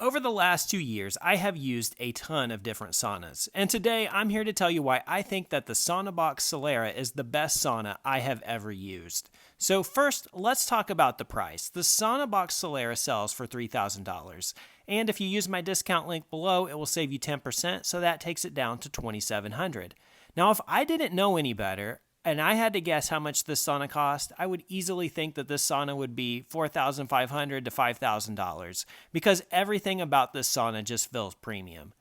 over the last 2 years, I have used a ton of different saunas, and today I'm here to tell you why I think that the SaunaBox Solara is the best sauna I have ever used. So first, let's talk about the price. The SaunaBox Solara sells for $3,000, and if you use my discount link below, it will save you 10%, so that takes it down to $2,700. Now, if I didn't know any better, and I had to guess how much this sauna cost, I would easily think that this sauna would be $4,500 to $5,000 because everything about this sauna just feels premium.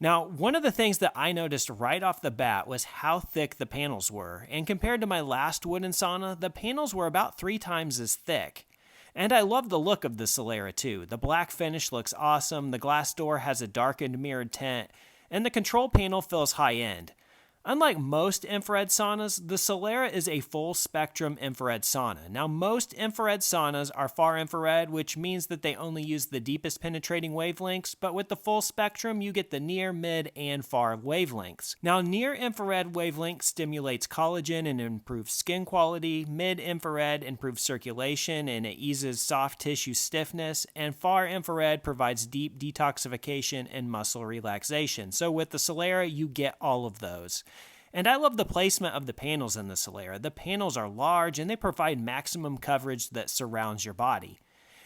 Now, one of the things that I noticed right off the bat was how thick the panels were, and compared to my last wooden sauna, the panels were about 3 times as thick. And I love the look of the Solara too. The black finish looks awesome, the glass door has a darkened mirrored tint, and the control panel feels high-end. Unlike most infrared saunas, the Solara is a full-spectrum infrared sauna. Now, most infrared saunas are far infrared, which means that they only use the deepest penetrating wavelengths, but with the full spectrum, you get the near, mid, and far wavelengths. Now, near-infrared wavelength stimulates collagen and improves skin quality, mid-infrared improves circulation and it eases soft tissue stiffness, and far-infrared provides deep detoxification and muscle relaxation. So with the Solara, you get all of those. And I love the placement of the panels in the Solara. The panels are large and they provide maximum coverage that surrounds your body.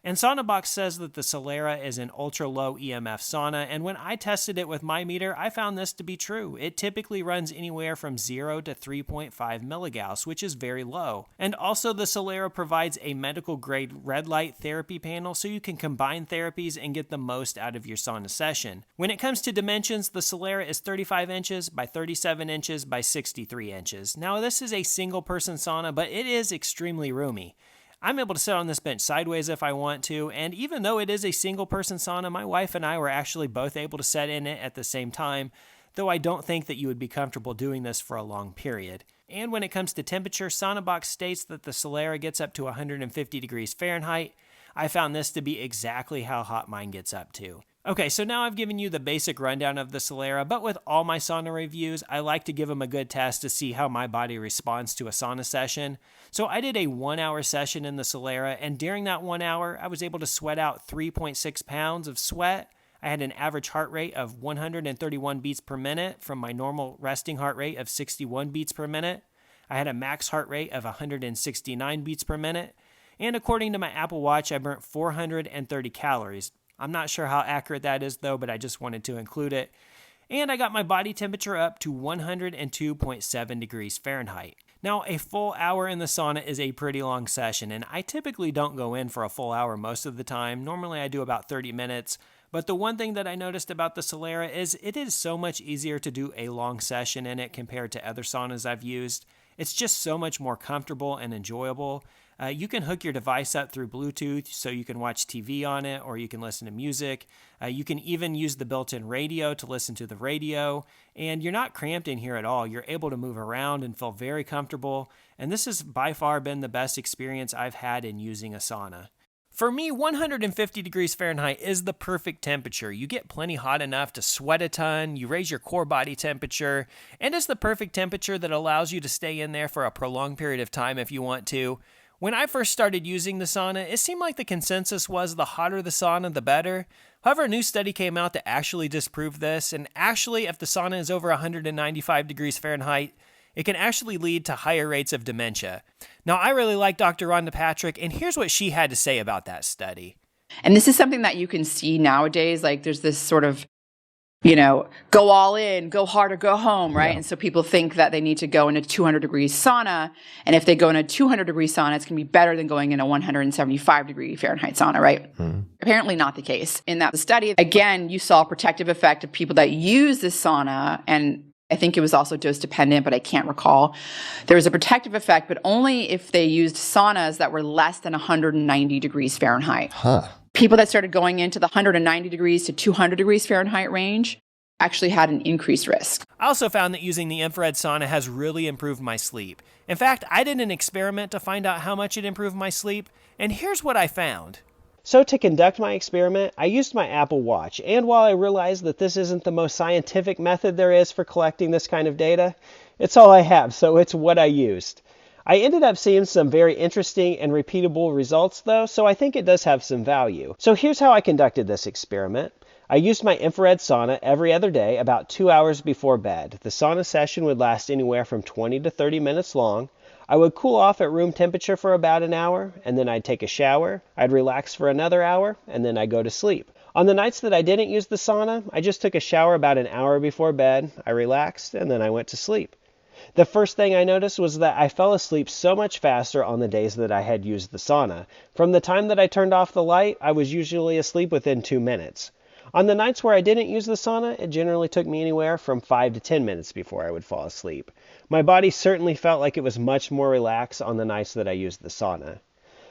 And SaunaBox says that the Solara is an ultra-low EMF sauna, and when I tested it with my meter, I found this to be true. It typically runs anywhere from 0 to 3.5 milligauss, which is very low. And also the Solara provides a medical-grade red light therapy panel, so you can combine therapies and get the most out of your sauna session. When it comes to dimensions, the Solara is 35 inches by 37 inches by 63 inches. Now, this is a single-person sauna, but it is extremely roomy. I'm able to sit on this bench sideways if I want to, and even though it is a single-person sauna, my wife and I were actually both able to sit in it at the same time, though I don't think that you would be comfortable doing this for a long period. And when it comes to temperature, SaunaBox states that the Solara gets up to 150 degrees Fahrenheit. I found this to be exactly how hot mine gets up to. Okay, so now I've given you the basic rundown of the Solara, but with all my sauna reviews, I like to give them a good test to see how my body responds to a sauna session. So I did a 1-hour session in the Solara, and during that 1 hour, I was able to sweat out 3.6 pounds of sweat. I had an average heart rate of 131 beats per minute from my normal resting heart rate of 61 beats per minute. I had a max heart rate of 169 beats per minute. And according to my Apple Watch, I burnt 430 calories. I'm not sure how accurate that is though, but I just wanted to include it. And I got my body temperature up to 102.7 degrees Fahrenheit. Now, a full hour in the sauna is a pretty long session, and I typically don't go in for a full hour most of the time. Normally I do about 30 minutes. But the one thing that I noticed about the Solara is it is so much easier to do a long session in it compared to other saunas I've used. It's just so much more comfortable and enjoyable. You can hook your device up through Bluetooth so you can watch TV on it or you can listen to music. You can even use the built-in radio to listen to the radio. And you're not cramped in here at all. You're able to move around and feel very comfortable. And this has by far been the best experience I've had in using a sauna. For me, 150 degrees Fahrenheit is the perfect temperature. You get plenty hot enough to sweat a ton, you raise your core body temperature, and it's the perfect temperature that allows you to stay in there for a prolonged period of time if you want to. When I first started using the sauna, it seemed like the consensus was the hotter the sauna, the better. However, a new study came out that actually disproved this, and actually, if the sauna is over 195 degrees Fahrenheit, it can actually lead to higher rates of dementia. Now, I really like Dr. Rhonda Patrick, and here's what she had to say about that study. And this is something that you can see nowadays, like there's this sort of, go all in, go hard or go home, right? Yeah. And so people think that they need to go in a 200-degree sauna. And if they go in a 200-degree sauna, it's going to be better than going in a 175-degree Fahrenheit sauna, right? Apparently not the case. In that study, again, you saw a protective effect of people that use this sauna, and I think it was also dose dependent, but I can't recall. There was a protective effect, but only if they used saunas that were less than 190 degrees Fahrenheit. People that started going into the 190 degrees to 200 degrees Fahrenheit range actually had an increased risk. I also found that using the infrared sauna has really improved my sleep. In fact, I did an experiment to find out how much it improved my sleep, and here's what I found. So to conduct my experiment, I used my Apple Watch, and while I realize that this isn't the most scientific method there is for collecting this kind of data, it's all I have, so it's what I used. I ended up seeing some very interesting and repeatable results though, so I think it does have some value. So here's how I conducted this experiment. I used my infrared sauna every other day about 2 hours before bed. The sauna session would last anywhere from 20 to 30 minutes long. I would cool off at room temperature for about an hour, and then I'd take a shower. I'd relax for another hour, and then I'd go to sleep. On the nights that I didn't use the sauna, I just took a shower about an hour before bed. I relaxed, and then I went to sleep. The first thing I noticed was that I fell asleep so much faster on the days that I had used the sauna. From the time that I turned off the light, I was usually asleep within 2 minutes. On the nights where I didn't use the sauna, it generally took me anywhere from 5 to 10 minutes before I would fall asleep. My body certainly felt like it was much more relaxed on the nights that I used the sauna.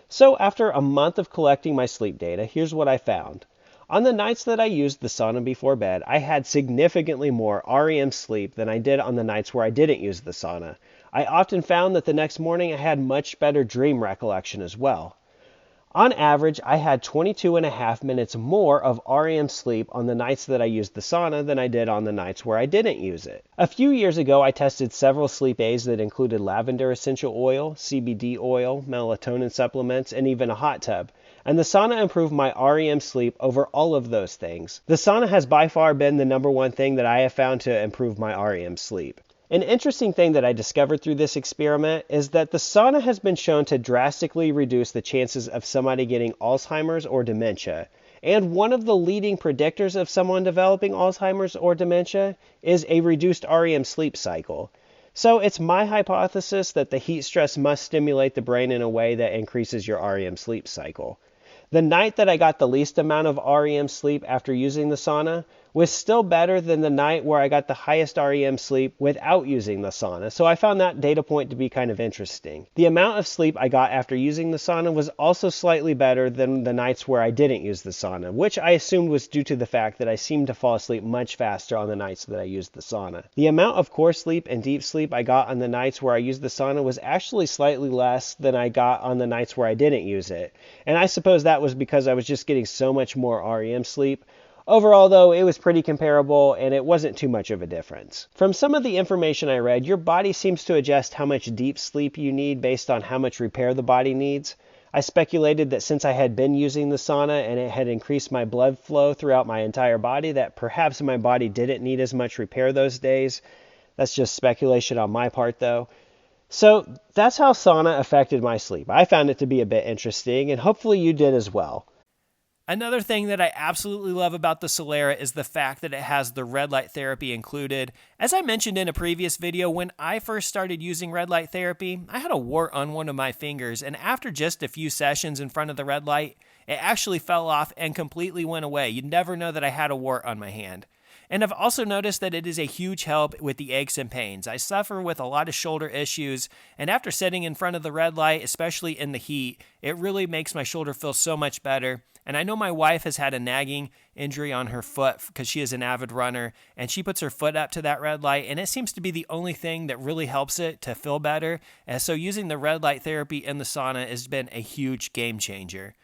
So after a month of collecting my sleep data, here's what I found. On the nights that I used the sauna before bed, I had significantly more REM sleep than I did on the nights where I didn't use the sauna. I often found that the next morning I had much better dream recollection as well. On average, I had 22.5 minutes more of REM sleep on the nights that I used the sauna than I did on the nights where I didn't use it. A few years ago, I tested several sleep aids that included lavender essential oil, CBD oil, melatonin supplements, and even a hot tub. And the sauna improved my REM sleep over all of those things. The sauna has by far been the number one thing that I have found to improve my REM sleep. An interesting thing that I discovered through this experiment is that the sauna has been shown to drastically reduce the chances of somebody getting Alzheimer's or dementia. And one of the leading predictors of someone developing Alzheimer's or dementia is a reduced REM sleep cycle. So it's my hypothesis that the heat stress must stimulate the brain in a way that increases your REM sleep cycle. The night that I got the least amount of REM sleep after using the sauna was still better than the night where I got the highest REM sleep without using the sauna, so I found that data point to be kind of interesting. The amount of sleep I got after using the sauna was also slightly better than the nights where I didn't use the sauna, which I assumed was due to the fact that I seemed to fall asleep much faster on the nights that I used the sauna. The amount of core sleep and deep sleep I got on the nights where I used the sauna was actually slightly less than I got on the nights where I didn't use it, and I suppose that was because I was just getting so much more REM sleep. Overall, though, it was pretty comparable and it wasn't too much of a difference. From some of the information I read, your body seems to adjust how much deep sleep you need based on how much repair the body needs. I speculated that since I had been using the sauna and it had increased my blood flow throughout my entire body, that perhaps my body didn't need as much repair those days. That's just speculation on my part, though. So that's how sauna affected my sleep. I found it to be a bit interesting, and hopefully you did as well. Another thing that I absolutely love about the Solara is the fact that it has the red light therapy included. As I mentioned in a previous video, when I first started using red light therapy, I had a wart on one of my fingers, and after just a few sessions in front of the red light, it actually fell off and completely went away. You'd never know that I had a wart on my hand. And I've also noticed that it is a huge help with the aches and pains. I suffer with a lot of shoulder issues, and after sitting in front of the red light, especially in the heat, it really makes my shoulder feel so much better. And I know my wife has had a nagging injury on her foot because she is an avid runner, and she puts her foot up to that red light, and it seems to be the only thing that really helps it to feel better. And so using the red light therapy in the sauna has been a huge game changer.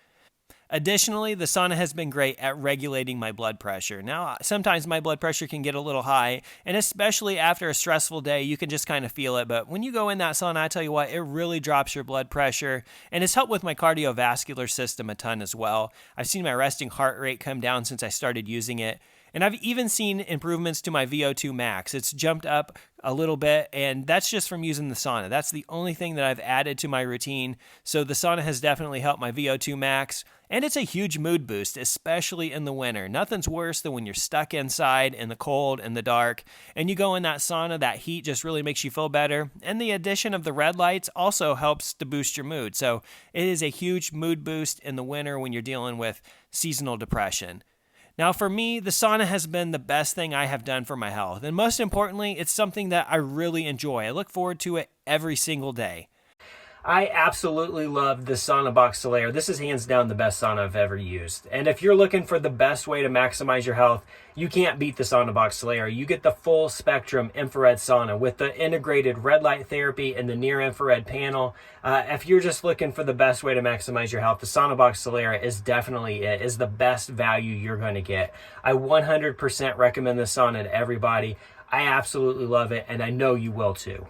Additionally, the sauna has been great at regulating my blood pressure. Now, sometimes my blood pressure can get a little high, and especially after a stressful day, you can just kind of feel it. But when you go in that sauna, I tell you what, it really drops your blood pressure, and it's helped with my cardiovascular system a ton as well. I've seen my resting heart rate come down since I started using it. And I've even seen improvements to my VO2 max. It's jumped up a little bit, and that's just from using the sauna. That's the only thing that I've added to my routine. So the sauna has definitely helped my VO2 max, and it's a huge mood boost, especially in the winter. Nothing's worse than when you're stuck inside in the cold and the dark, and you go in that sauna, that heat just really makes you feel better. And the addition of the red lights also helps to boost your mood. So it is a huge mood boost in the winter when you're dealing with seasonal depression. Now, for me, the sauna has been the best thing I have done for my health. And most importantly, it's something that I really enjoy. I look forward to it every single day. I absolutely love the SaunaBox Solara. This is hands down the best sauna I've ever used. And if you're looking for the best way to maximize your health, you can't beat the SaunaBox Solara. You get the full spectrum infrared sauna with the integrated red light therapy and the near infrared panel. If you're just looking for the best way to maximize your health, the SaunaBox Solara is definitely it, is the best value you're going to get. I 100% recommend this sauna to everybody. I absolutely love it, and I know you will too.